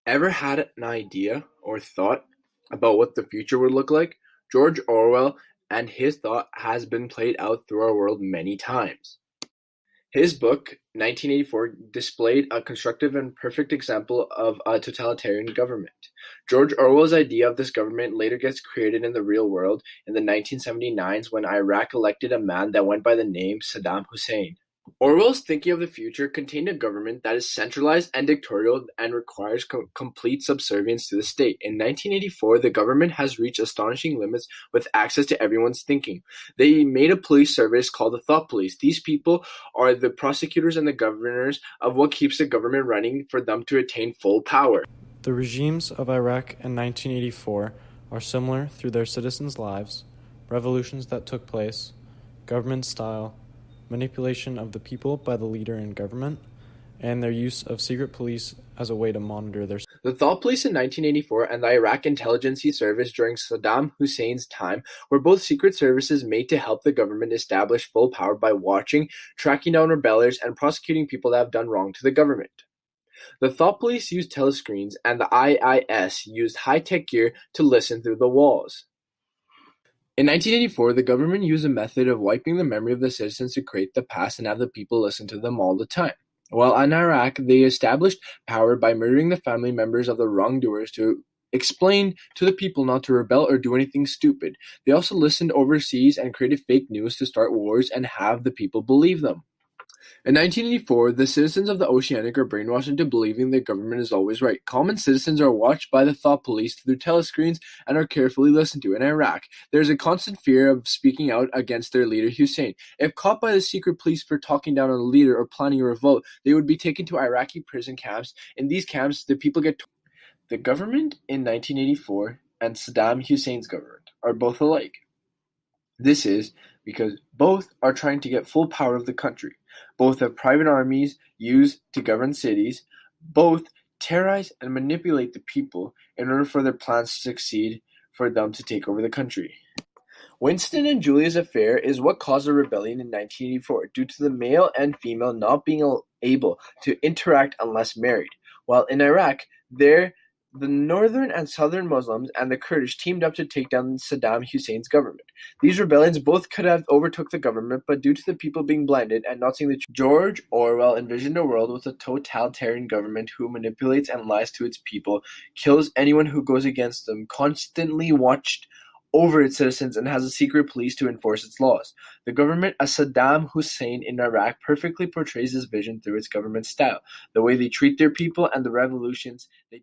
Ever had an idea or thought about what the future would look like? George Orwell and his thought has been played out through our world many times. His book, 1984, displayed a constructive and perfect example of a totalitarian government. George Orwell's idea of this government later gets created in the real world in the 1979s when Iraq elected a man that went by the name Saddam Hussein. Orwell's thinking of the future contained a government that is centralized and dictatorial and requires complete subservience to the state. In 1984, the government has reached astonishing limits with access to everyone's thinking. They made a police service called the Thought Police. These people are the prosecutors and the governors of what keeps the government running for them to attain full power. The regimes of Iraq in 1984 are similar through their citizens' lives, revolutions that took place, government style, manipulation of the people by the leader in government, and their use of secret police as a way to monitor their. The Thought Police in 1984 and the Iraq Intelligence Service during Saddam Hussein's time were both secret services made to help the government establish full power by watching, tracking down rebellions, and prosecuting people that have done wrong to the government. The Thought Police used telescreens, and the IIS used high-tech gear to listen through the walls. In 1984, the government used a method of wiping the memory of the citizens to create the past and have the people listen to them all the time. While in Iraq, they established power by murdering the family members of the wrongdoers to explain to the people not to rebel or do anything stupid. They also listened overseas and created fake news to start wars and have the people believe them. In 1984, the citizens of the Oceanic are brainwashed into believing the government is always right. Common citizens are watched by the Thought Police through telescreens and are carefully listened to. In Iraq, there is a constant fear of speaking out against their leader Hussein. If caught by the secret police for talking down on a leader or planning a revolt, they would be taken to Iraqi prison camps. In these camps, the people get the government in 1984 and Saddam Hussein's government are both alike. This is because both are trying to get full power of the country. Both have private armies used to govern cities. Both terrorize and manipulate the people in order for their plans to succeed for them to take over the country. Winston and Julia's affair is what caused the rebellion in 1984 due to the male and female not being able to interact unless married. While in Iraq, the northern and southern Muslims and the Kurdish teamed up to take down Saddam Hussein's government. These rebellions both could have overtook the government, but due to the people being blinded and not seeing the truth, George Orwell envisioned a world with a totalitarian government who manipulates and lies to its people, kills anyone who goes against them, constantly watched over its citizens, and has a secret police to enforce its laws. The government of Saddam Hussein in Iraq perfectly portrays this vision through its government style, the way they treat their people, and the revolutions they